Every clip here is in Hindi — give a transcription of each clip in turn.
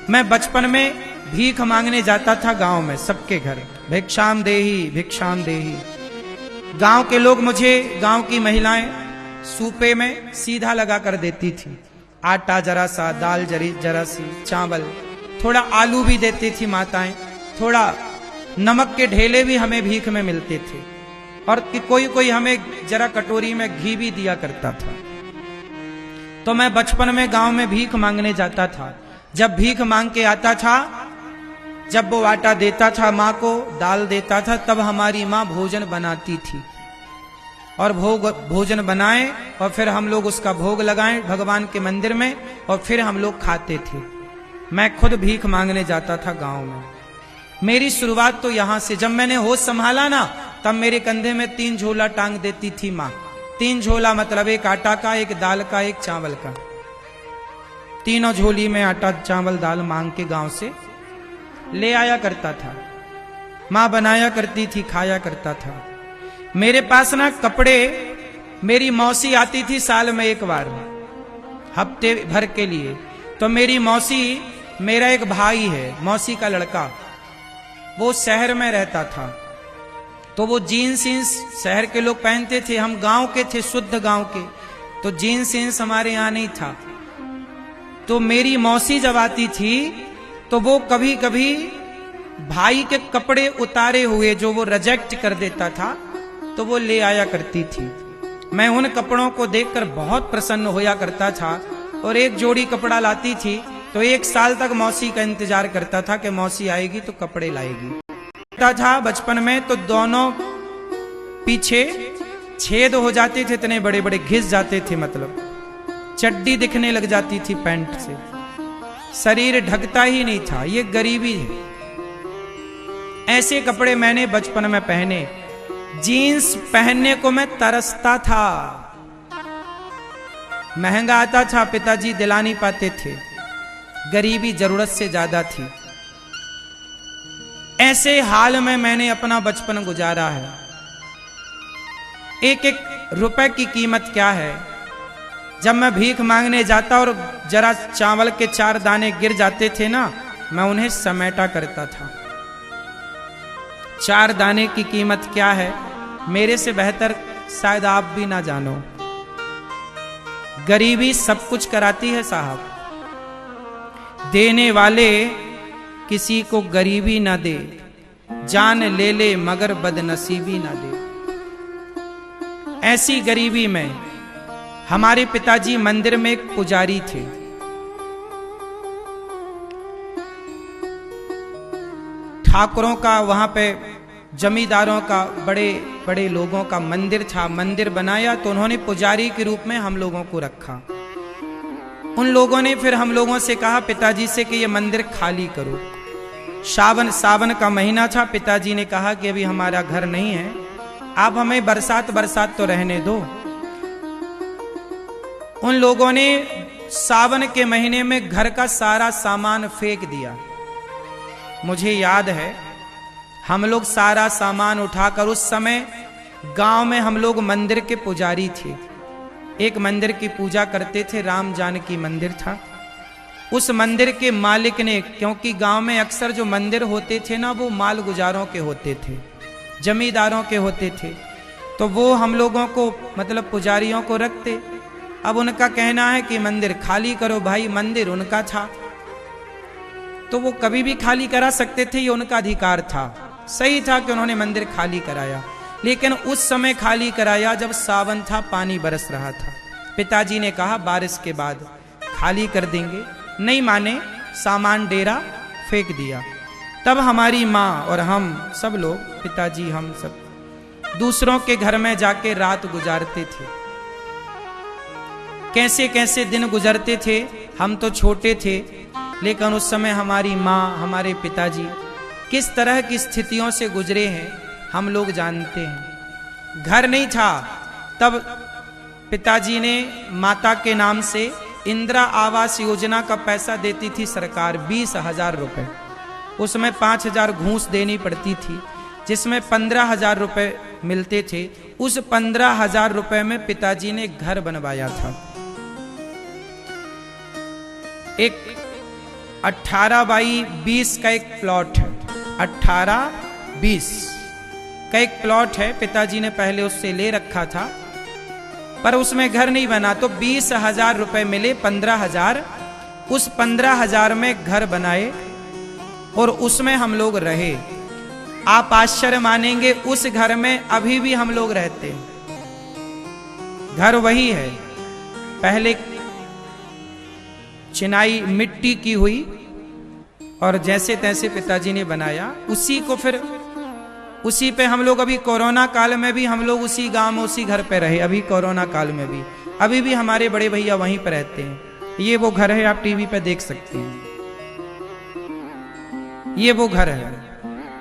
मैं बचपन में भीख मांगने जाता था गांव में, सबके घर भिक्षाम देही भिक्षाम देही। गांव के लोग मुझे, गांव की महिलाएं सूपे में सीधा लगा कर देती थी, आटा जरा सा, दाल जरा सी, चावल, थोड़ा आलू भी देती थी माताएं, थोड़ा नमक के ढेले भी हमें भीख में मिलते थे, और कोई कोई हमें जरा कटोरी में घी भी दिया करता था। तो मैं बचपन में गांव में भीख मांगने जाता था। जब भीख मांग के आता था, जब वो आटा देता था माँ को, दाल देता था, तब हमारी माँ भोजन बनाती थी, और भोजन बनाए और फिर हम लोग उसका भोग लगाएं भगवान के मंदिर में, और फिर हम लोग खाते थे। मैं खुद भीख मांगने जाता था गांव में। मेरी शुरुआत तो यहां से, जब मैंने होश संभाला ना, तब मेरे कंधे में 3 झोला टांग देती थी माँ। 3 झोला मतलब एक आटा का, एक दाल का, एक चावल का। तीनों झोली में आटा चावल दाल मांग के गांव से ले आया करता था। माँ बनाया करती थी, खाया करता था। मेरे पास ना कपड़े, मेरी मौसी आती थी साल में एक बार, हफ्ते भर के लिए। तो मेरी मौसी, मेरा एक भाई है मौसी का लड़का, वो शहर में रहता था, तो वो जीन्स शहर के लोग पहनते थे, हम गांव के थे, शुद्ध गांव के, तो जीन्स हमारे यहाँ नहीं था। तो मेरी मौसी जब आती थी तो वो कभी कभी भाई के कपड़े उतारे हुए जो वो रिजेक्ट कर देता था, तो वो ले आया करती थी। मैं उन कपड़ों को देखकर बहुत प्रसन्न होया करता था, और एक जोड़ी कपड़ा लाती थी तो 1 साल तक मौसी का इंतजार करता था कि मौसी आएगी तो कपड़े लाएगी। था बचपन में तो दोनों पीछे छेद हो जाते थे, इतने बड़े बड़े घिस जाते थे, मतलब चड्डी दिखने लग जाती थी पैंट से, शरीर ढकता ही नहीं था। ये गरीबी है। ऐसे कपड़े मैंने बचपन में पहने। जीन्स पहनने को मैं तरसता था, महंगा आता था, पिताजी दिला नहीं पाते थे, गरीबी जरूरत से ज्यादा थी। ऐसे हाल में मैंने अपना बचपन गुजारा है। एक एक रुपए की कीमत क्या है। जब मैं भीख मांगने जाता और जरा चावल के 4 दाने गिर जाते थे ना, मैं उन्हें समेटा करता था। 4 दाने की कीमत क्या है, मेरे से बेहतर शायद आप भी ना जानो। गरीबी सब कुछ कराती है साहब। देने वाले किसी को गरीबी ना दे, जान ले ले मगर बदनसीबी ना दे। ऐसी गरीबी में हमारे पिताजी मंदिर में एक पुजारी थे। ठाकुरों का, वहां पे जमींदारों का, बड़े बड़े लोगों का मंदिर था। मंदिर बनाया तो उन्होंने पुजारी के रूप में हम लोगों को रखा। उन लोगों ने फिर हम लोगों से कहा पिताजी से कि ये मंदिर खाली करो। सावन का महीना था। पिताजी ने कहा कि अभी हमारा घर नहीं है, आप हमें बरसात तो रहने दो। उन लोगों ने सावन के महीने में घर का सारा सामान फेंक दिया। मुझे याद है हम लोग सारा सामान उठाकर, उस समय गांव में हम लोग मंदिर के पुजारी थे, एक मंदिर की पूजा करते थे, राम जानकी मंदिर था। उस मंदिर के मालिक ने, क्योंकि गांव में अक्सर जो मंदिर होते थे ना, वो माल गुजारों के होते थे, जमींदारों के होते थे, तो वो हम लोगों को, मतलब पुजारियों को रखते। अब उनका कहना है कि मंदिर खाली करो। भाई मंदिर उनका था तो वो कभी भी खाली करा सकते थे, ये उनका अधिकार था। सही था कि उन्होंने मंदिर खाली कराया, लेकिन उस समय खाली कराया जब सावन था, पानी बरस रहा था। पिताजी ने कहा बारिश के बाद खाली कर देंगे, नहीं माने, सामान डेरा फेंक दिया। तब हमारी माँ और हम सब लोग, पिताजी हम सब, दूसरों के घर में जाके रात गुजारते थे। कैसे कैसे दिन गुजरते थे। हम तो छोटे थे, लेकिन उस समय हमारी माँ, हमारे पिताजी किस तरह की स्थितियों से गुजरे हैं हम लोग जानते हैं। घर नहीं था तब पिताजी ने माता के नाम से इंदिरा आवास योजना का पैसा देती थी सरकार, 20,000 रुपए। उसमें 5,000 घूस देनी पड़ती थी, जिसमें 15,000 रुपए मिलते थे। उस 15,000 रुपए में पिताजी ने घर बनवाया था। एक 18 बाई 20 का एक प्लॉट है। 18-20 का एक प्लॉट है। पिताजी ने पहले उससे ले रखा था, पर उसमें घर नहीं बना, तो 20,000 रुपए मिले। 15,000, उस 15,000 में घर बनाए और उसमें हम लोग रहे। आप आश्चर्य मानेंगे, उस घर में अभी भी हम लोग रहते हैं। घर वही है, पहले चिनाई मिट्टी की हुई और जैसे तैसे पिताजी ने बनाया, उसी को फिर उसी पे हम लोग अभी कोरोना काल में भी हम लोग उसी गांव में उसी घर पे रहे। अभी कोरोना काल में भी अभी भी हमारे बड़े भैया वहीं पे रहते हैं। ये वो घर है, आप टीवी पे देख सकते हैं। ये वो घर है।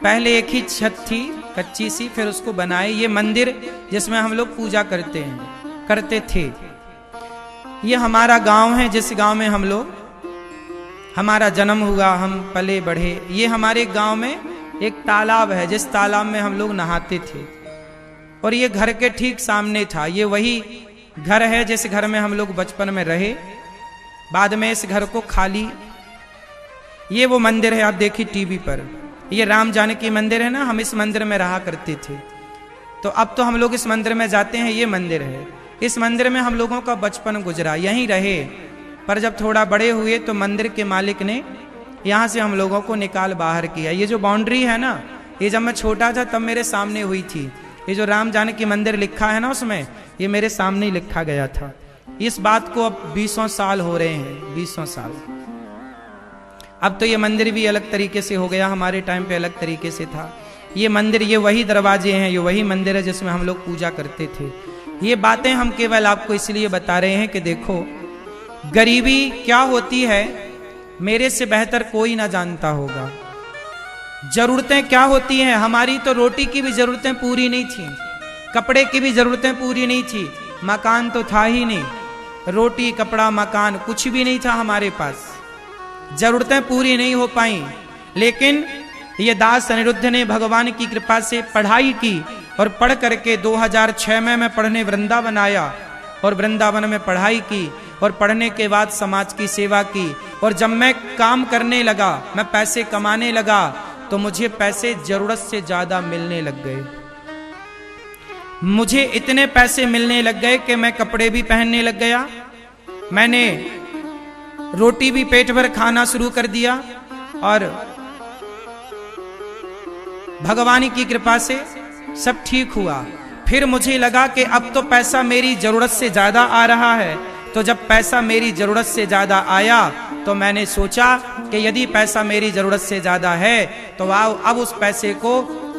पहले एक ही छत थी कच्ची सी, फिर उसको बनाए। ये मंदिर जिसमें हम लोग पूजा करते थे। ये हमारा गांव है, जिस गांव में हम लोग हमारा जन्म हुआ, हम पले बढ़े। ये हमारे गांव में एक तालाब है, जिस तालाब में हम लोग नहाते थे, और ये घर के ठीक सामने था। ये वही घर है जिस घर में हम लोग बचपन में रहे। बाद में इस घर को खाली, ये वो मंदिर है, आप देखिए टीवी पर। ये राम जानकी मंदिर है ना, हम इस मंदिर में रहा करते थे। तो अब तो हम लोग इस मंदिर में जाते हैं। ये मंदिर है, इस मंदिर में हम लोगों का बचपन गुजरा, यहीं रहे। पर जब थोड़ा बड़े हुए तो मंदिर के मालिक ने यहाँ से हम लोगों को निकाल बाहर किया। ये जो बाउंड्री है ना, ये जब मैं छोटा था तब मेरे सामने हुई थी। ये जो राम जानकी मंदिर लिखा है ना, उसमें ये मेरे सामने ही लिखा गया था। इस बात को अब 20 साल हो रहे हैं, 20 साल। अब तो ये मंदिर भी अलग तरीके से हो गया, हमारे टाइम पे अलग तरीके से था। ये मंदिर, ये वही दरवाजे हैं, ये वही मंदिर है जिसमें हम लोग पूजा करते थे। ये बातें हम केवल आपको इसलिए बता रहे हैं कि देखो, गरीबी क्या होती है मेरे से बेहतर कोई ना जानता होगा। जरूरतें क्या होती हैं, हमारी तो रोटी की भी जरूरतें पूरी नहीं थी, कपड़े की भी जरूरतें पूरी नहीं थी, मकान तो था ही नहीं। रोटी, कपड़ा, मकान कुछ भी नहीं था हमारे पास, जरूरतें पूरी नहीं हो पाई। लेकिन ये दास अनिरुद्ध ने भगवान की कृपा से पढ़ाई की और पढ़ करके 2006 में मैं पढ़ने वृंदावन आया और वृंदावन में पढ़ाई की और pढ़ने के बाद समाज की सेवा की। और जब मैं काम करने लगा, मैं पैसे कमाने लगा, तो मुझे पैसे जरूरत से ज्यादा मिलने लग गए। मुझे इतने पैसे मिलने लग गए कि मैं कपड़े भी पहनने लग गया, मैंने रोटी भी पेट भर खाना शुरू कर दिया, और भगवान की कृपा से सब ठीक हुआ। फिर मुझे लगा कि अब तो पैसा मेरी जरूरत से ज्यादा आ रहा है। तो जब पैसा मेरी जरूरत से ज्यादा आया तो मैंने सोचा कि यदि पैसा मेरी जरूरत से ज्यादा है तो आओ अब उस पैसे को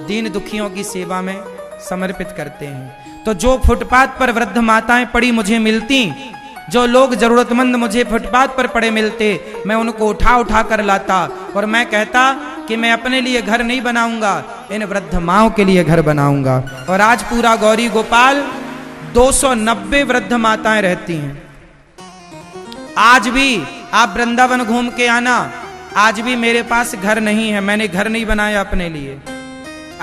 दीन दुखियों की सेवा में समर्पित करते हैं। तो जो फुटपाथ पर वृद्ध माताएं पड़ी मुझे मिलती, जो लोग जरूरतमंद मुझे फुटपाथ पर पड़े मिलते, मैं उनको उठा उठा कर लाता और मैं कहता कि मैं अपने लिए घर नहीं बनाऊंगा, इन वृद्ध माओं के लिए घर बनाऊंगा। और आज पूरा गौरी गोपाल 290 वृद्ध माताएं रहती हैं। आज भी आप वृंदावन घूम के आना, आज भी मेरे पास घर नहीं है, मैंने घर नहीं बनाया अपने लिए।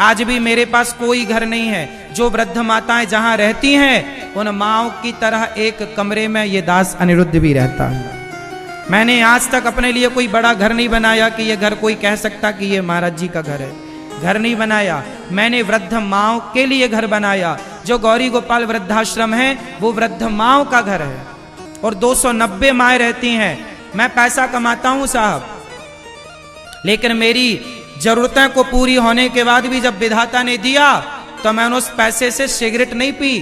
आज भी मेरे पास कोई घर नहीं है। जो वृद्ध माताएं जहां रहती हैं, उन माओं की तरह एक कमरे में ये दास अनिरुद्ध भी रहता है। मैंने आज तक अपने लिए कोई बड़ा घर नहीं बनाया कि ये घर कोई कह सकता कि ये महाराज जी का घर है। घर नहीं बनाया, मैंने वृद्ध माओं के लिए घर बनाया। जो गौरी गोपाल वृद्धाश्रम है वो वृद्ध माओं का घर है और 290 माएँ रहती हैं। मैं पैसा कमाता हूं साहब, लेकिन मेरी जरूरतें को पूरी होने के बाद भी जब विधाता ने दिया तो मैंने उस पैसे से सिगरेट नहीं पी,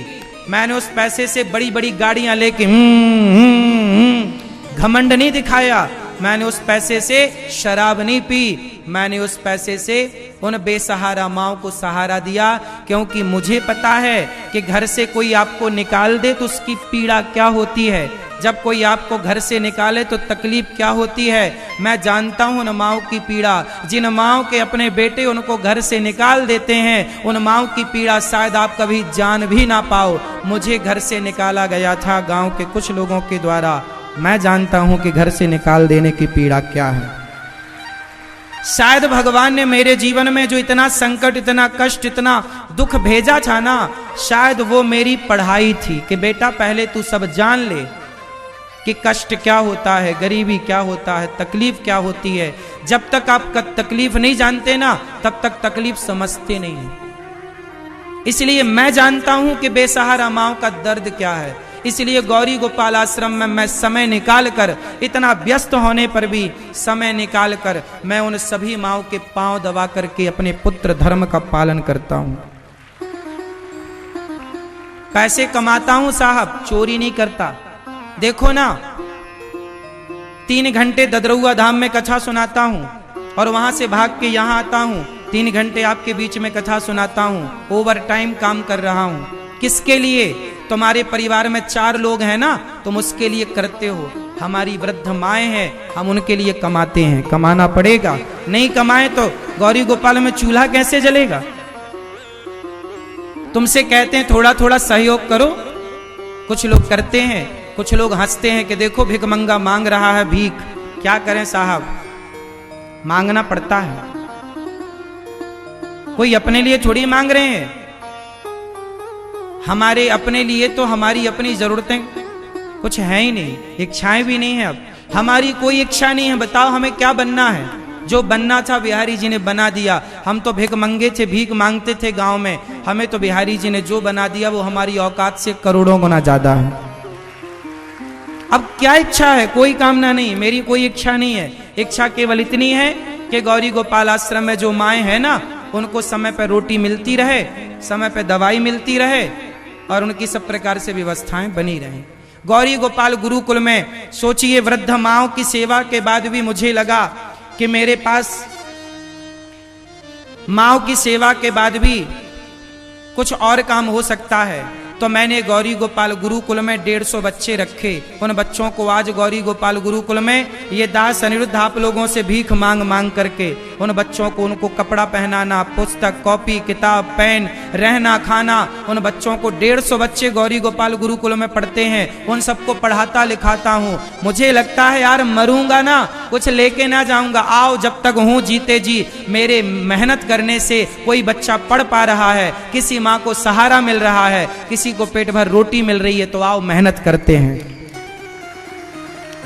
मैंने उस पैसे से बड़ी बड़ी गाड़ियां लेके घमंड नहीं दिखाया, मैंने उस पैसे से शराब नहीं पी, मैंने उस पैसे से उन बेसहारा माओं को सहारा दिया। क्योंकि मुझे पता है कि घर से कोई आपको निकाल दे तो उसकी पीड़ा क्या होती है, जब कोई आपको घर से निकाले तो तकलीफ क्या होती है। मैं जानता हूं उन माओं की पीड़ा, जिन माओं के अपने बेटे उनको घर से निकाल देते हैं, उन माओं की पीड़ा शायद आप कभी जान भी ना पाओ। मुझे घर से निकाला गया था गांव के कुछ लोगों के द्वारा, मैं जानता हूं कि घर से निकाल देने की पीड़ा क्या है। शायद भगवान ने मेरे जीवन में जो इतना संकट, इतना कष्ट, इतना दुख भेजा था ना, शायद वो मेरी पढ़ाई थी कि बेटा पहले तू सब जान ले, कि कष्ट क्या होता है, गरीबी क्या होता है, तकलीफ क्या होती है। जब तक आप तकलीफ नहीं जानते ना, तब तक तकलीफ समझते नहीं हैं। इसलिए मैं जानता हूं कि बेसहारा माओ का दर्द क्या है। इसलिए गौरी गोपाल आश्रम में मैं समय निकाल कर, इतना व्यस्त होने पर भी समय निकाल कर मैं उन सभी माओ के पांव दबा करके अपने पुत्र धर्म का पालन करता हूं। पैसे कमाता हूं साहब, चोरी नहीं करता। देखो ना, 3 घंटे ददरुआ धाम में कथा सुनाता हूं और वहां से भाग के यहां आता हूं। 3 घंटे आपके बीच में कथा सुनाता हूं, ओवर टाइम काम कर रहा हूं। किसके लिए? तुम्हारे परिवार में 4 लोग हैं ना, तुम उसके लिए करते हो। हमारी वृद्ध माएँ हैं, हम उनके लिए कमाते हैं। कमाना पड़ेगा, नहीं कमाए तो गौरी गोपाल में चूल्हा कैसे जलेगा? तुमसे कहते हैं थोड़ा थोड़ा सहयोग करो, कुछ लोग करते हैं, कुछ लोग हंसते हैं कि देखो भिखमंगा मांग रहा है भीख। क्या करें साहब, मांगना पड़ता है। कोई अपने लिए थोड़ी मांग रहे हैं। हमारे अपने लिए तो हमारी अपनी जरूरतें कुछ है ही नहीं, इच्छाएं भी नहीं है। अब हमारी कोई इच्छा नहीं है। बताओ हमें क्या बनना है? जो बनना था बिहारी जी ने बना दिया। हम तो भिख मंगे थे, भीख मांगते थे गांव में। हमें तो बिहारी जी ने जो बना दिया वो हमारी औकात से करोड़ों गुना ज्यादा है। अब क्या इच्छा है? कोई कामना नहीं, मेरी कोई इच्छा नहीं है। इच्छा केवल इतनी है कि गौरी गोपाल आश्रम में जो माएँ हैं ना, उनको समय पर रोटी मिलती रहे, समय पर दवाई मिलती रहे और उनकी सब प्रकार से व्यवस्थाएं बनी रहें। गौरी गोपाल गुरुकुल में सोचिए, वृद्ध माओं की सेवा के बाद भी मुझे लगा कि मेरे पास माओं की सेवा के बाद भी कुछ और काम हो सकता है। तो मैंने गौरी गोपाल गुरुकुल में 150 बच्चे रखे। उन बच्चों को आज गौरी गोपाल गुरुकुल में ये दास अनिरुद्ध आप लोगों से भीख मांग मांग करके उन बच्चों को, उनको कपड़ा पहनाना, पुस्तक, कॉपी, किताब, पेन, रहना, खाना, उन बच्चों को 150 बच्चे गौरी गोपाल गुरुकुल में पढ़ते हैं। उन सबको पढ़ाता लिखाता हूँ। मुझे लगता है यार मरूंगा ना, कुछ लेके ना जाऊंगा। आओ, जब तक हूँ जीते जी, मेरे मेहनत करने से कोई बच्चा पढ़ पा रहा है, किसी माँ को सहारा मिल रहा है, किसी को पेट भर रोटी मिल रही है, तो आओ मेहनत करते हैं।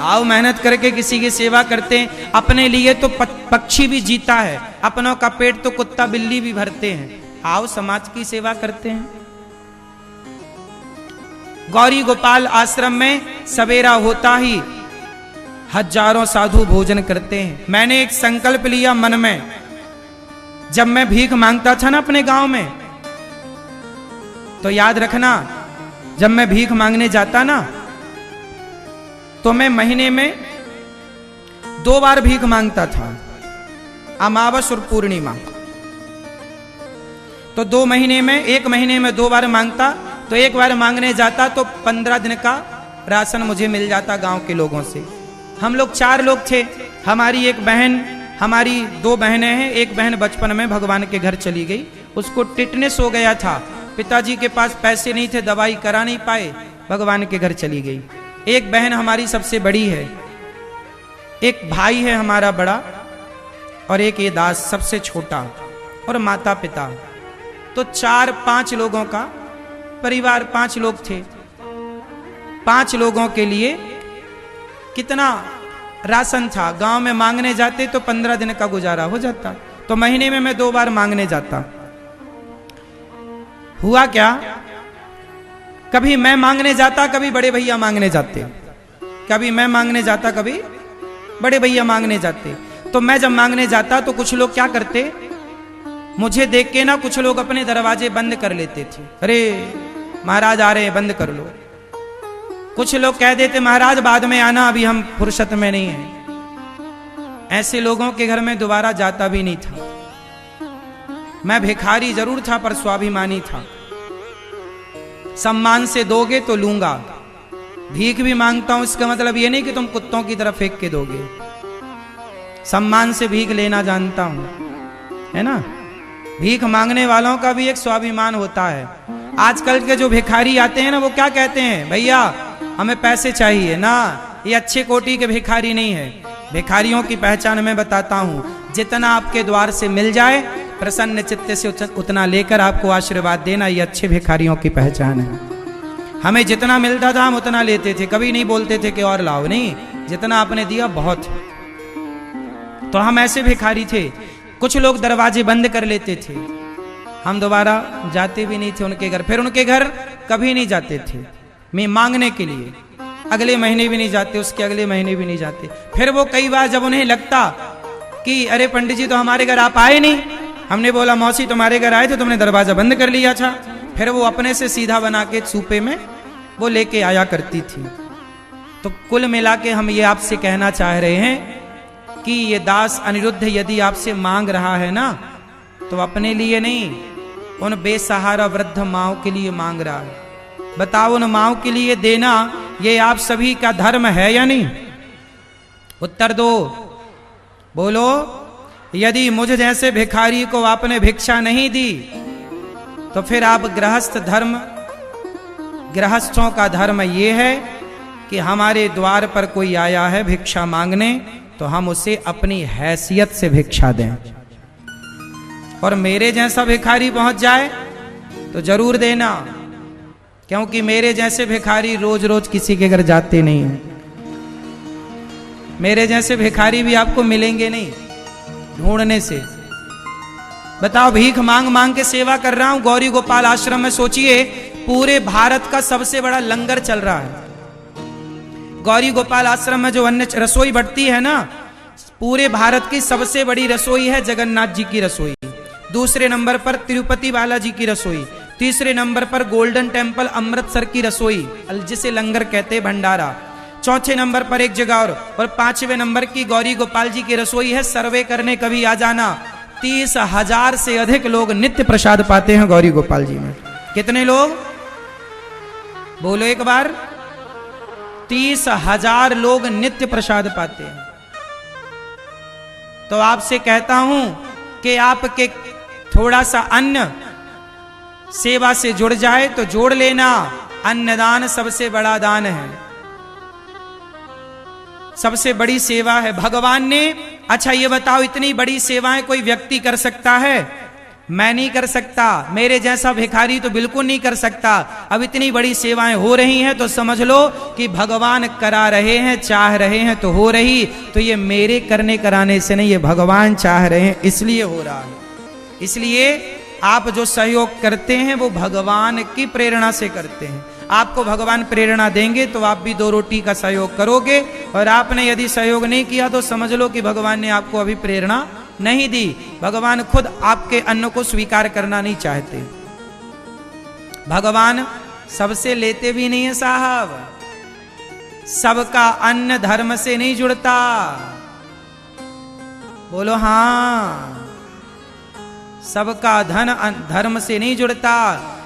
आओ मेहनत करके किसी की सेवा करते हैं। अपने लिए तो पक्षी भी जीता है, अपनों का पेट तो कुत्ता बिल्ली भी भरते हैं। आओ समाज की सेवा करते हैं। गौरी गोपाल आश्रम में सवेरा होता ही हजारों साधु भोजन करते हैं। मैंने एक संकल्प लिया मन में, जब मैं भीख मांगता था ना अपने गांव में, तो याद रखना, जब मैं भीख मांगने जाता ना, तो मैं महीने में 2 बार भीख मांगता था, अमावस और पूर्णिमा। तो 2 महीने में, 1 महीने में 2 बार मांगता। तो 1 बार मांगने जाता तो 15 दिन का राशन मुझे मिल जाता गांव के लोगों से। हम लोग 4 लोग थे। हमारी एक बहन, हमारी 2 बहनें हैं। एक बहन बचपन में भगवान के घर चली गई, उसको टिटनेस हो गया था। पिताजी के पास पैसे नहीं थे, दवाई करा नहीं पाए, भगवान के घर चली गई। एक बहन हमारी सबसे बड़ी है, एक भाई है हमारा बड़ा, और एक ये दास सबसे छोटा, और माता पिता। तो 4-5 लोगों का परिवार, 5 लोग थे। 5 लोगों के लिए कितना राशन था। गांव में मांगने जाते तो 15 दिन का गुजारा हो जाता। तो महीने में मैं 2 बार मांगने जाता। हुआ क्या, कभी मैं मांगने जाता, कभी बड़े भैया मांगने जाते। कभी मैं मांगने जाता, कभी बड़े भैया मांगने जाते। तो मैं जब मांगने जाता तो कुछ लोग क्या करते, मुझे देख के ना कुछ लोग अपने दरवाजे बंद कर लेते थे। अरे महाराज आ रहे हैं, बंद कर लो। कुछ लोग कह देते महाराज बाद में आना, अभी हम फुर्सत में नहीं हैं। ऐसे लोगों के घर में दोबारा जाता भी नहीं था। मैं भिखारी जरूर था पर स्वाभिमानी था। सम्मान से दोगे तो लूंगा। भीख भी मांगता हूं, इसका मतलब ये नहीं कि तुम कुत्तों की तरफ फेंक के दोगे। सम्मान से भीख लेना जानता हूं, है ना। भीख मांगने वालों का भी एक स्वाभिमान होता है। आजकल के जो भिखारी आते हैं ना, वो क्या कहते हैं, भैया हमें पैसे चाहिए ना। ये अच्छे कोटि के भिखारी नहीं है। भिखारियों की पहचान मैं बताता हूं, जितना आपके द्वार से मिल जाए प्रसन्न चित्त से उतना लेकर आपको आशीर्वाद देना, ये अच्छे भिखारियों की पहचान है। हमें जितना मिलता था हम उतना लेते थे, कभी नहीं बोलते थे कि और लाओ, नहीं, जितना आपने दिया बहुत है। तो हम ऐसे भिखारी थे। कुछ लोग दरवाजे बंद कर लेते थे, हम दोबारा जाते भी नहीं थे उनके घर, फिर उनके घर कभी नहीं जाते थे मैं मांगने के लिए, अगले महीने भी नहीं जाते, उसके अगले महीने भी नहीं जाते। फिर वो कई बार जब उन्हें लगता कि अरे पंडित जी तो हमारे घर आप आए नहीं, हमने बोला मौसी तुम्हारे घर आए थे, तुमने दरवाजा बंद कर लिया था, फिर वो अपने से सीधा बना के सूपे में वो लेके आया करती थी। तो कुल मिला के हम ये आपसे कहना चाह रहे हैं कि ये दास अनिरुद्ध यदि आपसे मांग रहा है ना, तो अपने लिए नहीं, उन बेसहारा वृद्ध माओ के लिए मांग रहा है। बताओ, उन माओ के लिए देना ये आप सभी का धर्म है या नहीं? उत्तर दो, बोलो। यदि मुझ जैसे भिखारी को आपने भिक्षा नहीं दी, तो फिर आप गृहस्थ धर्म, गृहस्थों का धर्म ये है कि हमारे द्वार पर कोई आया है भिक्षा मांगने, तो हम उसे अपनी हैसियत से भिक्षा दें। और मेरे जैसा भिखारी पहुंच जाए तो जरूर देना, क्योंकि मेरे जैसे भिखारी रोज रोज किसी के घर जाते नहीं हैं। मेरे जैसे भिखारी भी आपको मिलेंगे नहीं ढूंढने से। बताओ, भीख मांग मांग के सेवा कर रहा हूं गौरी गोपाल आश्रम में। सोचिए, पूरे भारत का सबसे बड़ा लंगर चल रहा है। गौरी गोपाल आश्रम में जो अन्न रसोई बढ़ती है ना, पूरे भारत की सबसे बड़ी रसोई है जगन्नाथ जी की रसोई। दूसरे नंबर पर तिरुपति बालाजी की रसोई, तीसरे नंबर पर गोल्डन टेम्पल अमृतसर की रसोई, जिसे लंगर कहते भंडारा। चौथे नंबर पर एक जगह और पांचवें नंबर की गौरी गोपाल जी की रसोई है। सर्वे करने कभी आ जाना, 30,000 से अधिक लोग नित्य प्रसाद पाते हैं गौरी गोपाल जी में। कितने लोग? बोलो एक बार। 30,000 लोग नित्य प्रसाद पाते हैं। तो आपसे कहता हूं कि आपके थोड़ा सा अन्न सेवा से जुड़ जाए तो जोड़ लेना। अन्नदान सबसे बड़ा दान है, सबसे बड़ी सेवा है भगवान ने। अच्छा ये बताओ, इतनी बड़ी सेवाएं कोई व्यक्ति कर सकता है? मैं नहीं कर सकता, मेरे जैसा भिखारी तो बिल्कुल नहीं कर सकता। अब इतनी बड़ी सेवाएं हो रही हैं तो समझ लो कि भगवान करा रहे हैं, चाह रहे हैं तो हो रही। तो ये मेरे करने कराने से नहीं, ये भगवान चाह रहे हैं इसलिए हो रहा है। इसलिए आप जो सहयोग करते हैं वो भगवान की प्रेरणा से करते हैं। आपको भगवान प्रेरणा देंगे तो आप भी 2 रोटी का सहयोग करोगे, और आपने यदि सहयोग नहीं किया तो समझ लो कि भगवान ने आपको अभी प्रेरणा नहीं दी। भगवान खुद आपके अन्न को स्वीकार करना नहीं चाहते। भगवान सबसे लेते भी नहीं है साहब, सबका अन्न धर्म से नहीं जुड़ता। बोलो हाँ, सबका धन धर्म से नहीं जुड़ता।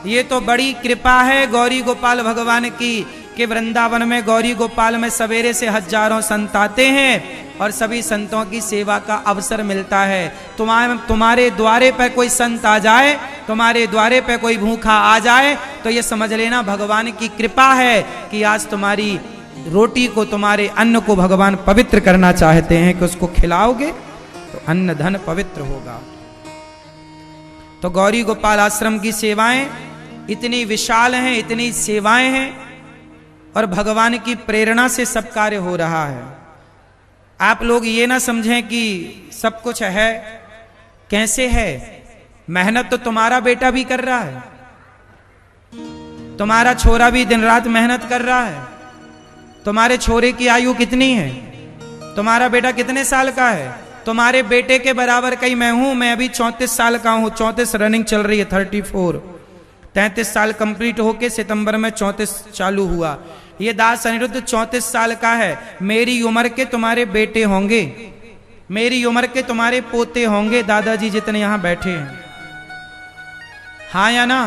ये तो बड़ी कृपा है गौरी गोपाल भगवान की कि वृंदावन में गौरी गोपाल में सवेरे से हजारों संत आते हैं और सभी संतों की सेवा का अवसर मिलता है। तुम्हारे द्वारे पे कोई संत आ जाए, तुम्हारे द्वारे पे कोई भूखा आ जाए, तो ये समझ लेना भगवान की कृपा है कि आज तुम्हारी रोटी को, तुम्हारे अन्न को भगवान पवित्र करना चाहते हैं कि उसको खिलाओगे तो अन्न धन पवित्र होगा। तो गौरी गोपाल आश्रम की सेवाएं इतनी विशाल हैं, इतनी सेवाएं हैं, और भगवान की प्रेरणा से सब कार्य हो रहा है। आप लोग ये ना समझें कि सब कुछ है। कैसे है? मेहनत तो तुम्हारा बेटा भी कर रहा है, तुम्हारा छोरा भी दिन रात मेहनत कर रहा है। तुम्हारे छोरे की आयु कितनी है? तुम्हारा बेटा कितने साल का है? तुम्हारे बेटे के बराबर कहीं मैं हूं, मैं अभी 34 साल का हूं, 34 रनिंग चल रही है, 34, 33 साल कंप्लीट होके सितंबर में 34 चालू हुआ। ये दास अनिरुद्ध 34 साल का है। मेरी उम्र के तुम्हारे बेटे होंगे, मेरी उम्र के तुम्हारे पोते होंगे, दादाजी जितने यहां बैठे हैं, हाँ या ना?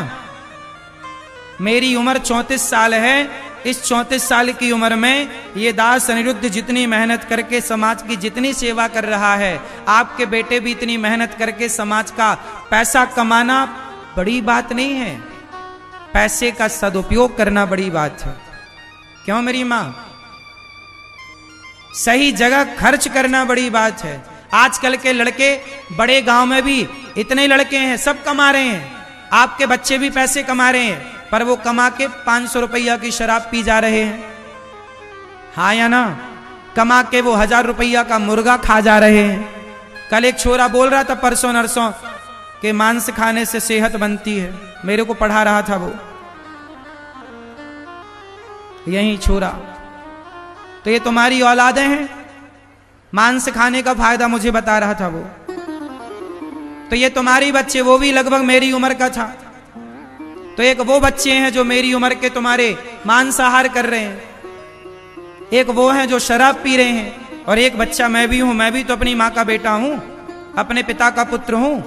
मेरी उम्र 34 साल है। इस 34 साल की उम्र में ये दास अनिरुद्ध जितनी मेहनत करके समाज की जितनी सेवा कर रहा है, आपके बेटे भी इतनी मेहनत करके समाज का पैसा कमाना बड़ी बात नहीं है, पैसे का सदुपयोग करना बड़ी बात है। क्यों मेरी मां? सही जगह खर्च करना बड़ी बात है। आजकल के लड़के बड़े गांव में भी इतने लड़के हैं, सब कमा रहे हैं, आपके बच्चे भी पैसे कमा रहे हैं, पर वो कमा के 500 रुपया की शराब पी जा रहे हैं, हाँ या ना? कमा के वो 1000 रुपया का मुर्गा खा जा रहे हैं। कल एक छोरा बोल रहा था परसों नरसों के मांस खाने से सेहत बनती है, मेरे को पढ़ा रहा था वो, यही छोरा। तो ये तुम्हारी औलादें हैं, मांस खाने का फायदा मुझे बता रहा था वो। तो ये तुम्हारी बच्चे, वो भी लगभग मेरी उम्र का था। तो एक वो बच्चे हैं जो मेरी उम्र के तुम्हारे मांसाहार कर रहे हैं, एक वो हैं जो शराब पी रहे हैं, और एक बच्चा मैं भी हूं। मैं भी तो अपनी माँ का बेटा हूं, अपने पिता का पुत्र हूं,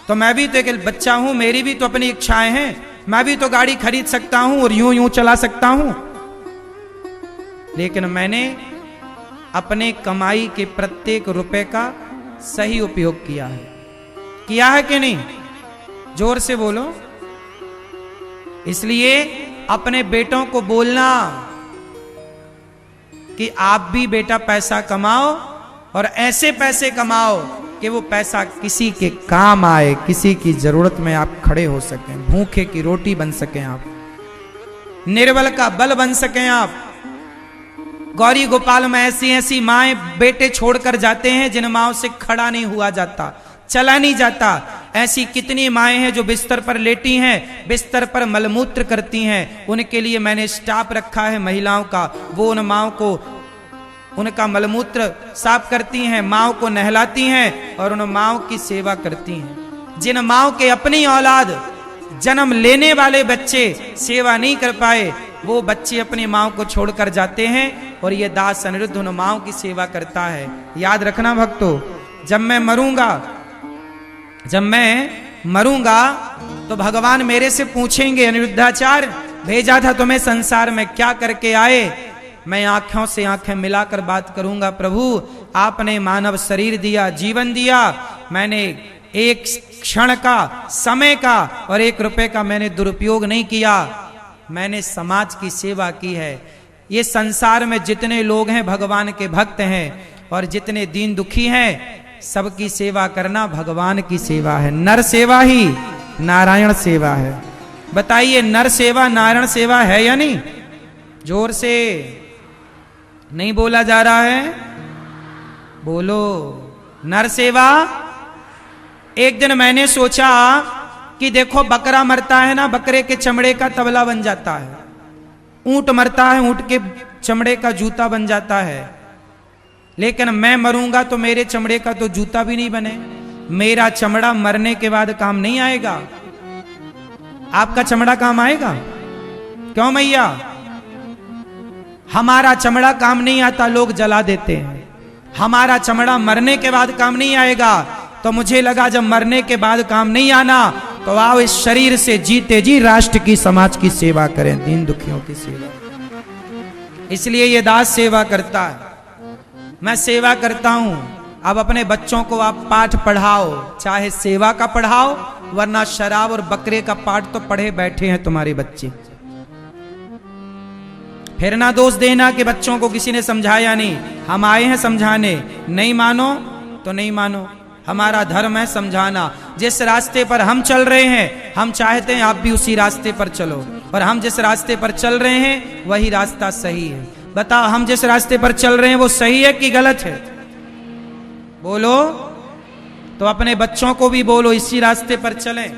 तो मैं भी तो एक बच्चा हूं, मेरी भी तो अपनी इच्छाएं हैं। मैं भी तो गाड़ी खरीद सकता हूं और यूं यूं चला सकता हूं, लेकिन मैंने अपने कमाई के प्रत्येक रुपए का सही उपयोग किया है कि नहीं? जोर से बोलो। इसलिए अपने बेटों को बोलना कि आप भी बेटा पैसा कमाओ, और ऐसे पैसे कमाओ कि वो पैसा किसी के काम आए, किसी की जरूरत में आप खड़े हो सकें, भूखे की रोटी बन सकें आप, निर्बल का बल बन सकें आप। गौरी गोपाल में ऐसी ऐसी माएं बेटे छोड़कर जाते हैं जिन माओं से खड़ा नहीं हुआ जाता, चला नहीं जाता। ऐसी कितनी माएं हैं जो बिस्तर पर लेटी हैं, बिस्तर पर मलमूत्र करती हैं। उनके लिए मैंने स्टाफ रखा है महिलाओं का, वो उन माओं को उनका मलमूत्र साफ करती हैं, माओं को नहलाती हैं और उन माओं की सेवा करती हैं। जिन माओं के अपनी औलाद, जन्म लेने वाले बच्चे सेवा नहीं कर पाए, वो बच्चे अपनी माओं को छोड़कर जाते हैं, और ये दास अनिरुद्ध उन माओं की सेवा करता है। याद रखना भक्तों, जब मैं मरूंगा तो भगवान मेरे से पूछेंगे, अनिरुद्धाचार्य भेजा था तुम्हें संसार में, क्या करके आए? मैं आंखों से आंखें मिलाकर बात करूंगा, प्रभु आपने मानव शरीर दिया, जीवन दिया, मैंने एक क्षण का, समय का और 1 रुपए का मैंने दुरुपयोग नहीं किया, मैंने समाज की सेवा की है। ये संसार में जितने लोग हैं भगवान के भक्त हैं, और जितने दीन दुखी हैं सबकी सेवा करना भगवान की सेवा है। नर सेवा ही नारायण सेवा है। बताइए, नर सेवा नारायण सेवा है या नहीं? जोर से नहीं बोला जा रहा है, बोलो। नर सेवा। एक दिन मैंने सोचा कि देखो बकरा मरता है ना, बकरे के चमड़े का तबला बन जाता है, ऊंट मरता है, ऊंट के चमड़े का जूता बन जाता है, लेकिन मैं मरूंगा तो मेरे चमड़े का तो जूता भी नहीं बने। मेरा चमड़ा मरने के बाद काम नहीं आएगा। आपका चमड़ा काम आएगा? क्यों मैया? हमारा चमड़ा काम नहीं आता, लोग जला देते हैं। हमारा चमड़ा मरने के बाद काम नहीं आएगा। तो मुझे लगा जब मरने के बाद काम नहीं आना, तो आओ इस शरीर से जीते जी राष्ट्र की, समाज की सेवा करें, दीन दुखियों की सेवा। इसलिए ये दास सेवा करता है, मैं सेवा करता हूं। अब अपने बच्चों को आप पाठ पढ़ाओ, चाहे सेवा का पढ़ाओ, वरना शराब और बकरे का पाठ तो पढ़े बैठे हैं तुम्हारे बच्चे। फिर ना दोष देना कि बच्चों को किसी ने समझाया नहीं। हम आए हैं समझाने, नहीं मानो तो नहीं मानो, हमारा धर्म है समझाना। जिस रास्ते पर हम चल रहे हैं, हम चाहते हैं आप भी उसी रास्ते पर चलो, और हम जिस रास्ते पर चल रहे हैं वही रास्ता सही है। बताओ, हम जिस रास्ते पर चल रहे हैं वो सही है कि गलत है? बोलो। तो अपने बच्चों को भी बोलो इसी रास्ते पर चलें।